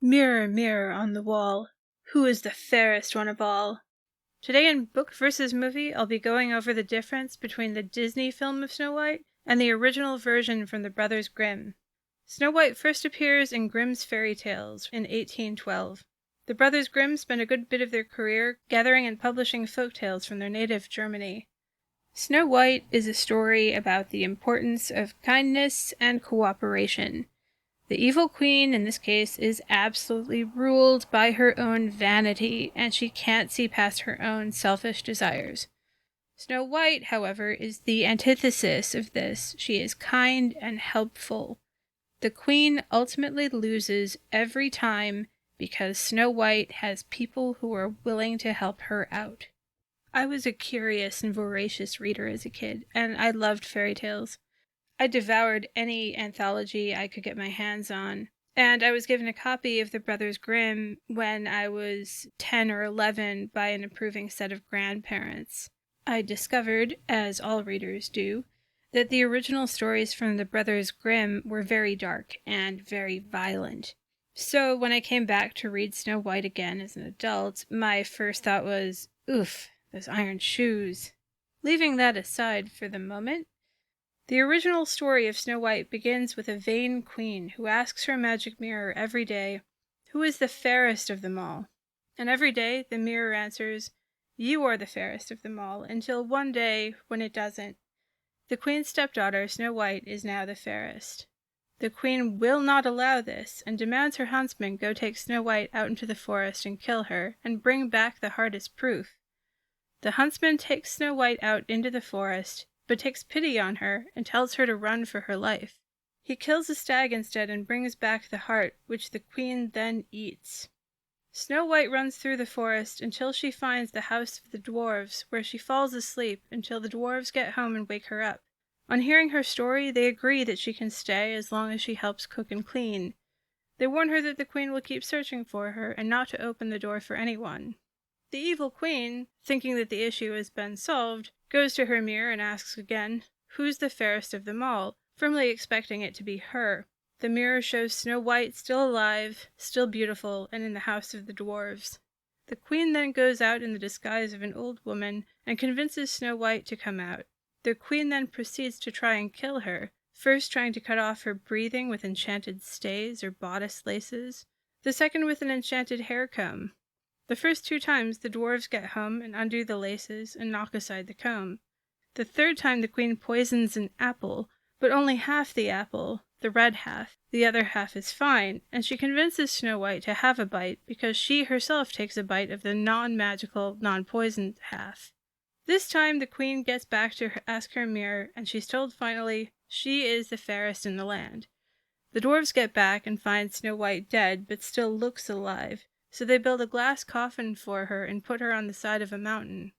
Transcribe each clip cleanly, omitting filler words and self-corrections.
Mirror, mirror on the wall, who is the fairest one of all? Today in Book versus Movie, I'll be going over the difference between the Disney film of Snow White and the original version from the Brothers Grimm. Snow White first appears in Grimm's fairy tales in 1812. The Brothers Grimm spent a good bit of their career gathering and publishing folk tales from their native Germany. Snow White is a story about the importance of kindness and cooperation. The evil queen, in this case, is absolutely ruled by her own vanity, and she can't see past her own selfish desires. Snow White, however, is the antithesis of this. She is kind and helpful. The queen ultimately loses every time because Snow White has people who are willing to help her out. I was a curious and voracious reader as a kid, and I loved fairy tales. I devoured any anthology I could get my hands on, and I was given a copy of the Brothers Grimm when I was 10 or 11 by an approving set of grandparents. I discovered, as all readers do, that the original stories from the Brothers Grimm were very dark and very violent. So when I came back to read Snow White again as an adult, my first thought was, oof, those iron shoes. Leaving that aside for the moment, the original story of Snow White begins with a vain queen who asks her magic mirror every day, "Who is the fairest of them all?" And every day the mirror answers, "You are the fairest of them all," until one day, when it doesn't, the queen's stepdaughter, Snow White, is now the fairest. The queen will not allow this, and demands her huntsman go take Snow White out into the forest and kill her, and bring back the heart as proof. The huntsman takes Snow White out into the forest, but takes pity on her and tells her to run for her life. He kills a stag instead and brings back the heart, which the queen then eats. Snow White runs through the forest until she finds the house of the dwarves, where she falls asleep until the dwarves get home and wake her up. On hearing her story, they agree that she can stay as long as she helps cook and clean. They warn her that the queen will keep searching for her and not to open the door for anyone. The evil queen, thinking that the issue has been solved, goes to her mirror and asks again, "Who's the fairest of them all?" firmly expecting it to be her. The mirror shows Snow White still alive, still beautiful, and in the house of the dwarves. The queen then goes out in the disguise of an old woman and convinces Snow White to come out. The queen then proceeds to try and kill her, first trying to cut off her breathing with enchanted stays or bodice laces, the second with an enchanted hair comb. The first 2 times the dwarves get home and undo the laces and knock aside the comb. The 3rd time the queen poisons an apple, but only half the apple, the red half. The other half is fine, and she convinces Snow White to have a bite because she herself takes a bite of the non-magical, non-poisoned half. This time the queen gets back to ask her mirror, and she's told finally she is the fairest in the land. The dwarves get back and find Snow White dead, but still looks alive. So they build a glass coffin for her and put her on the side of a mountain.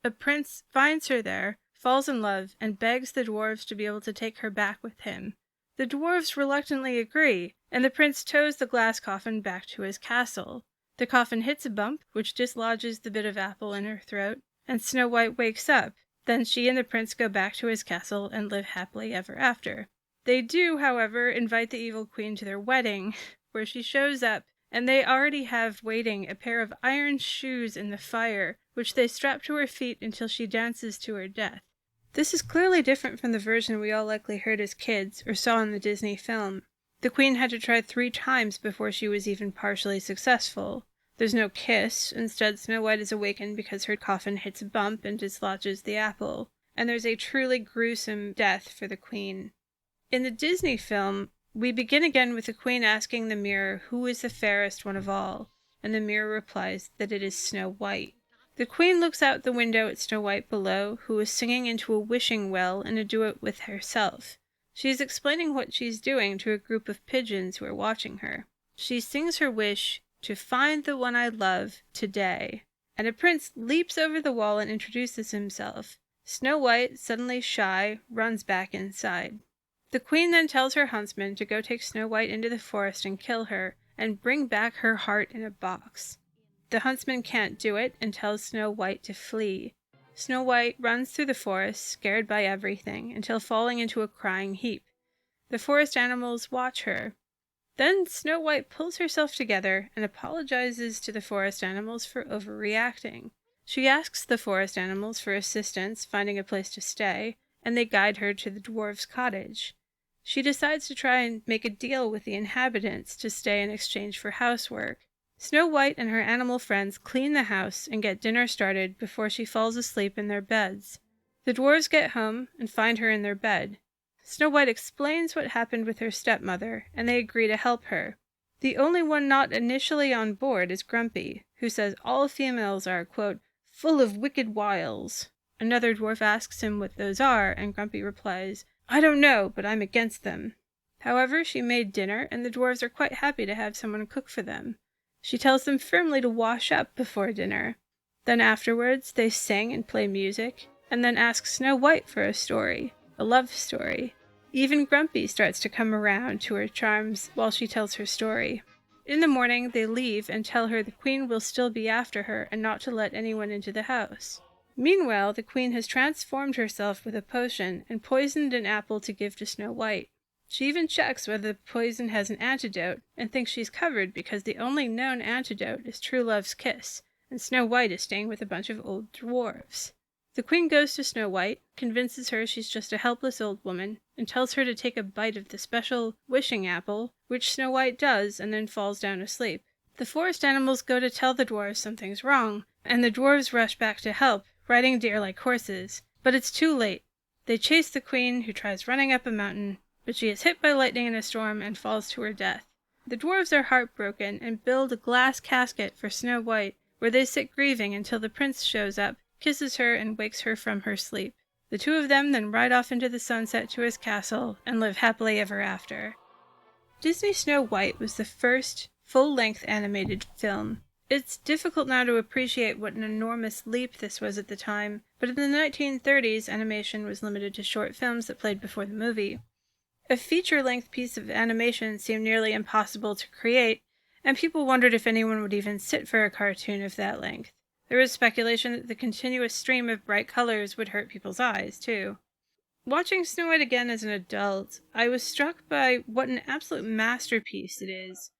A prince finds her there, falls in love, and begs the dwarves to be able to take her back with him. The dwarves reluctantly agree, and the prince tows the glass coffin back to his castle. The coffin hits a bump, which dislodges the bit of apple in her throat, and Snow White wakes up. Then she and the prince go back to his castle and live happily ever after. They do, however, invite the evil queen to their wedding, where she shows up, and they already have waiting a pair of iron shoes in the fire, which they strap to her feet until she dances to her death. This is clearly different from the version we all likely heard as kids or saw in the Disney film. The queen had to try 3 times before she was even partially successful. There's no kiss, instead Snow White is awakened because her coffin hits a bump and dislodges the apple, and there's a truly gruesome death for the queen. In the Disney film, we begin again with the queen asking the mirror who is the fairest one of all, and the mirror replies that it is Snow White. The queen looks out the window at Snow White below, who is singing into a wishing well in a duet with herself. She is explaining what she's doing to a group of pigeons who are watching her. She sings her wish to find the one I love today, and a prince leaps over the wall and introduces himself. Snow White, suddenly shy, runs back inside. The queen then tells her huntsman to go take Snow White into the forest and kill her, and bring back her heart in a box. The huntsman can't do it and tells Snow White to flee. Snow White runs through the forest, scared by everything, until falling into a crying heap. The forest animals watch her. Then Snow White pulls herself together and apologizes to the forest animals for overreacting. She asks the forest animals for assistance finding a place to stay, and they guide her to the dwarves' cottage. She decides to try and make a deal with the inhabitants to stay in exchange for housework. Snow White and her animal friends clean the house and get dinner started before she falls asleep in their beds. The dwarves get home and find her in their bed. Snow White explains what happened with her stepmother, and they agree to help her. The only one not initially on board is Grumpy, who says all females are, quote, full of wicked wiles. Another dwarf asks him what those are, and Grumpy replies, I don't know, but I'm against them. However, she made dinner, and the dwarves are quite happy to have someone cook for them. She tells them firmly to wash up before dinner. Then afterwards, they sing and play music, and then ask Snow White for a story, a love story. Even Grumpy starts to come around to her charms while she tells her story. In the morning, they leave and tell her the queen will still be after her and not to let anyone into the house. Meanwhile, the queen has transformed herself with a potion and poisoned an apple to give to Snow White. She even checks whether the poison has an antidote and thinks she's covered because the only known antidote is true love's kiss, and Snow White is staying with a bunch of old dwarves. The queen goes to Snow White, convinces her she's just a helpless old woman, and tells her to take a bite of the special wishing apple, which Snow White does and then falls down asleep. The forest animals go to tell the dwarves something's wrong, and the dwarves rush back to help, riding deer like horses. But it's too late. They chase the queen, who tries running up a mountain, but she is hit by lightning in a storm and falls to her death. The dwarves are heartbroken and build a glass casket for Snow White, where they sit grieving until the prince shows up, kisses her, and wakes her from her sleep. The two of them then ride off into the sunset to his castle and live happily ever after. Disney's Snow White was the first full-length animated film. It's difficult now to appreciate what an enormous leap this was at the time, but in the 1930s, animation was limited to short films that played before the movie. A feature-length piece of animation seemed nearly impossible to create, and people wondered if anyone would even sit for a cartoon of that length. There was speculation that the continuous stream of bright colors would hurt people's eyes, too. Watching Snow White again as an adult, I was struck by what an absolute masterpiece it is.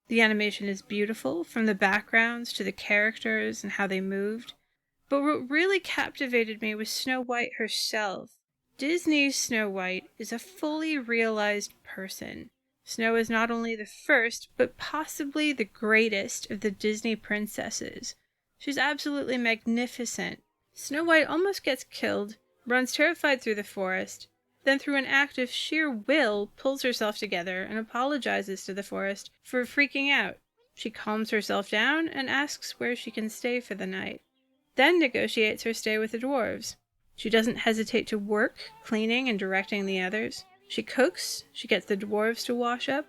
The animation is beautiful, from the backgrounds to the characters and how they moved. But what really captivated me was Snow White herself. Disney's Snow White is a fully realized person. Snow is not only the first, but possibly the greatest of the Disney princesses. She's absolutely magnificent. Snow White almost gets killed, runs terrified through the forest, then through an act of sheer will pulls herself together and apologizes to the forest for freaking out. She calms herself down and asks where she can stay for the night, then negotiates her stay with the dwarves. She doesn't hesitate to work, cleaning and directing the others. She cooks, she gets the dwarves to wash up,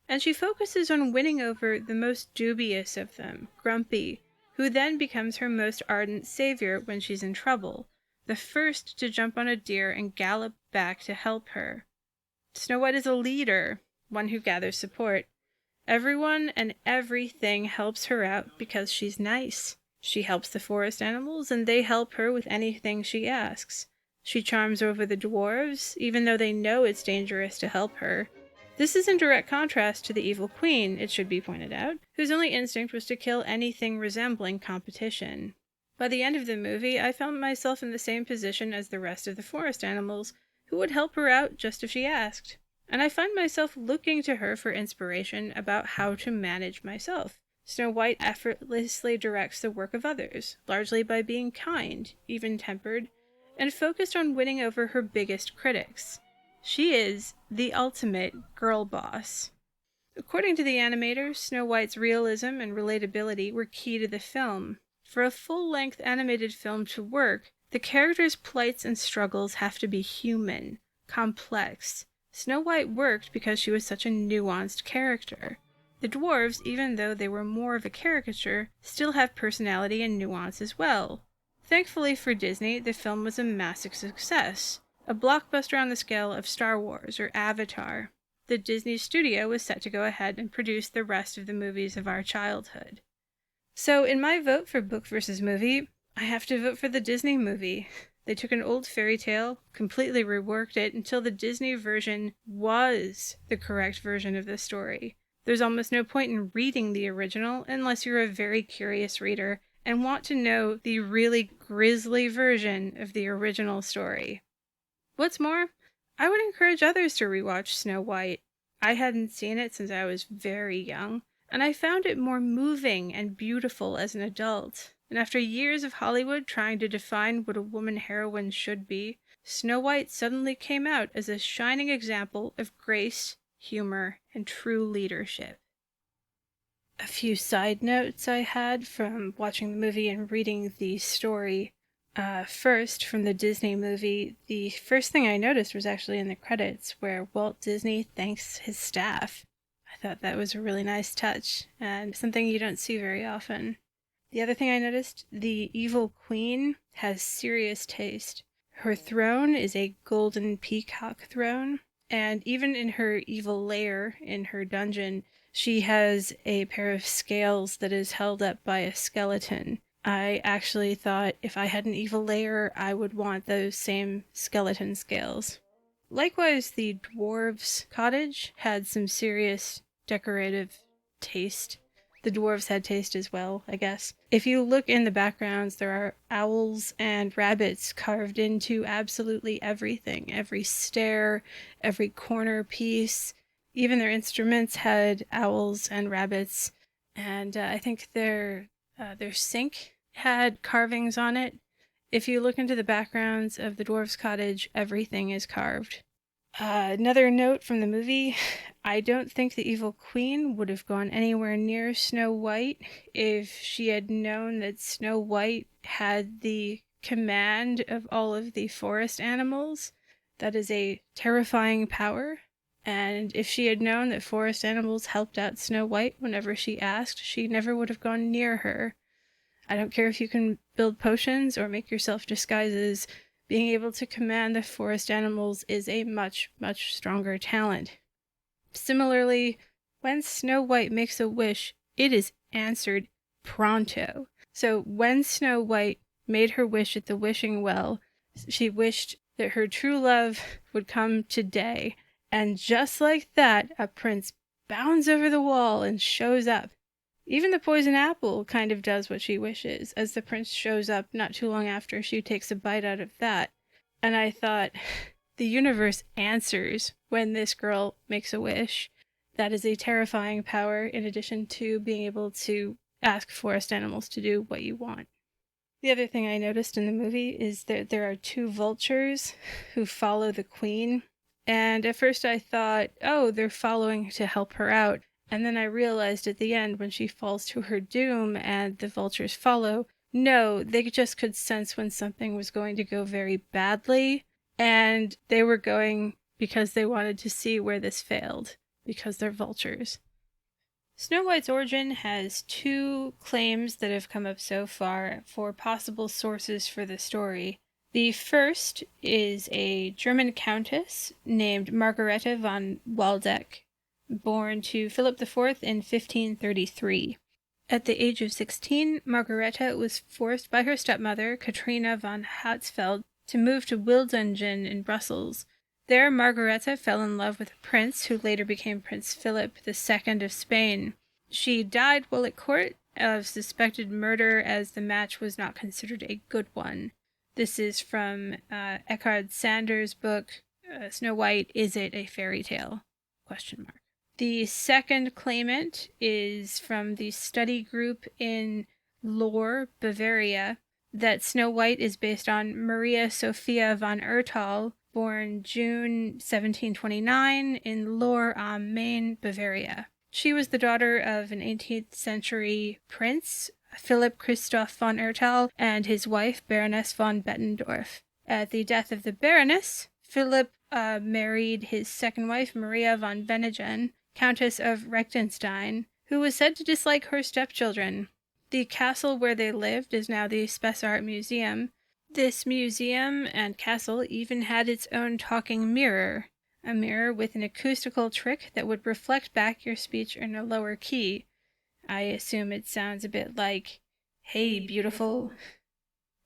and she focuses on winning over the most dubious of them, Grumpy, who then becomes her most ardent savior when she's in trouble, the first to jump on a deer and gallop back to help her. Snow White is a leader, one who gathers support. Everyone and everything helps her out because she's nice. She helps the forest animals, and they help her with anything she asks. She charms over the dwarves, even though they know it's dangerous to help her. This is in direct contrast to the evil queen, it should be pointed out, whose only instinct was to kill anything resembling competition. By the end of the movie, I found myself in the same position as the rest of the forest animals, who would help her out just if she asked. And I find myself looking to her for inspiration about how to manage myself. Snow White effortlessly directs the work of others, largely by being kind, even-tempered, and focused on winning over her biggest critics. She is the ultimate girl boss. According to the animators, Snow White's realism and relatability were key to the film. For a full-length animated film to work, the characters' plights and struggles have to be human, complex. Snow White worked because she was such a nuanced character. The dwarves, even though they were more of a caricature, still have personality and nuance as well. Thankfully for Disney, the film was a massive success, a blockbuster on the scale of Star Wars or Avatar. The Disney studio was set to go ahead and produce the rest of the movies of our childhood. So in my vote for book versus movie, I have to vote for the Disney movie. They took an old fairy tale, completely reworked it until the Disney version was the correct version of the story. There's almost no point in reading the original unless you're a very curious reader and want to know the really grisly version of the original story. What's more, I would encourage others to rewatch Snow White. I hadn't seen it since I was very young, and I found it more moving and beautiful as an adult. And after years of Hollywood trying to define what a woman heroine should be, Snow White suddenly came out as a shining example of grace, humor, and true leadership. A few side notes I had from watching the movie and reading the story. First, from the Disney movie, the first thing I noticed was actually in the credits where Walt Disney thanks his staff. I thought that was a really nice touch and something you don't see very often. The other thing I noticed, the evil queen has serious taste. Her throne is a golden peacock throne, and even in her evil lair in her dungeon, she has a pair of scales that is held up by a skeleton. I actually thought if I had an evil lair, I would want those same skeleton scales. Likewise, the dwarves' cottage had some serious decorative taste. The dwarves had taste as well, I guess. If you look in the backgrounds, there are owls and rabbits carved into absolutely everything. Every stair, every corner piece. Even their instruments had owls and rabbits. And I think their sink had carvings on it. If you look into the backgrounds of the dwarves' cottage, everything is carved. Another note from the movie, I don't think the evil queen would have gone anywhere near Snow White if she had known that Snow White had the command of all of the forest animals. That is a terrifying power. And if she had known that forest animals helped out Snow White whenever she asked, she never would have gone near her. I don't care if you can build potions or make yourself disguises. Being able to command the forest animals is a much, much stronger talent. Similarly, when Snow White makes a wish, it is answered pronto. So when Snow White made her wish at the wishing well, she wished that her true love would come today. And just like that, a prince bounds over the wall and shows up. Even the poison apple kind of does what she wishes, as the prince shows up not too long after she takes a bite out of that. And I thought, the universe answers when this girl makes a wish. That is a terrifying power, in addition to being able to ask forest animals to do what you want. The other thing I noticed in the movie is that there are two vultures who follow the queen. And at first I thought, oh, they're following to help her out. And then I realized at the end when she falls to her doom and the vultures follow, no, they just could sense when something was going to go very badly, and they were going because they wanted to see where this failed, because they're vultures. Snow White's origin has two claims that have come up so far for possible sources for the story. The first is a German countess named Margarete von Waldeck, born to Philip IV in 1533. At the age of 16, Margarete was forced by her stepmother, Katrina von Hatzfeld, to move to Wildungen in Brussels. There, Margarete fell in love with a prince who later became Prince Philip II of Spain. She died while at court of suspected murder, as the match was not considered a good one. This is from Eckhard Sander's book, Snow White, Is It a Fairy Tale? ? The second claimant is from the study group in Lohr, Bavaria, that Snow White is based on Maria Sophia von Erthal, born June 1729 in Lohr am Main, Bavaria. She was the daughter of an 18th century prince, Philip Christoph von Erthal, and his wife, Baroness von Bettendorf. At the death of the Baroness, Philip married his second wife, Maria von Benningen, Countess of Rechtenstein, who was said to dislike her stepchildren. The castle where they lived is now the Spessart Museum. This museum and castle even had its own talking mirror, a mirror with an acoustical trick that would reflect back your speech in a lower key. I assume it sounds a bit like, "Hey, beautiful."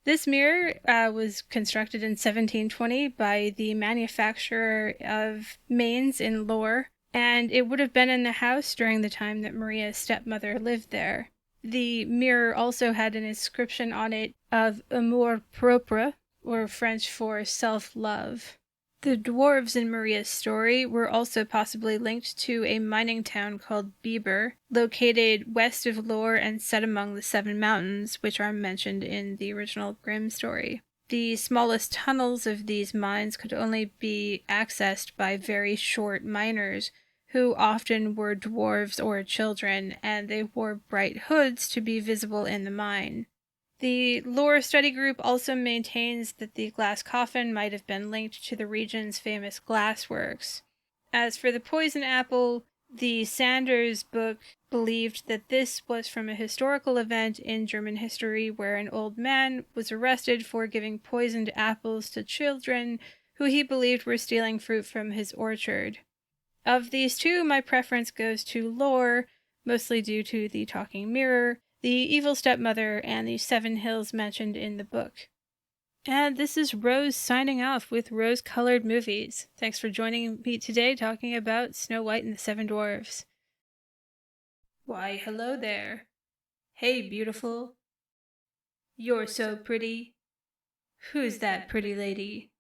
This mirror was constructed in 1720 by the manufacturer of Mainz in Lohr, and it would have been in the house during the time that Maria's stepmother lived there. The mirror also had an inscription on it of amour propre, or French for self-love. The dwarves in Maria's story were also possibly linked to a mining town called Bieber, located west of Lohr and set among the Seven Mountains, which are mentioned in the original Grimm story. The smallest tunnels of these mines could only be accessed by very short miners, who often were dwarves or children, and they wore bright hoods to be visible in the mine. The lore study group also maintains that the glass coffin might have been linked to the region's famous glassworks. As for the poison apple, the Sanders book believed that this was from a historical event in German history where an old man was arrested for giving poisoned apples to children who he believed were stealing fruit from his orchard. Of these two, my preference goes to lore, mostly due to the talking mirror, the evil stepmother, and the 7 hills mentioned in the book. And this is Rose signing off with Rose-Colored Movies. Thanks for joining me today talking about Snow White and the 7 Dwarfs. Why, hello there. Hey, beautiful. You're so pretty. Who's that pretty lady?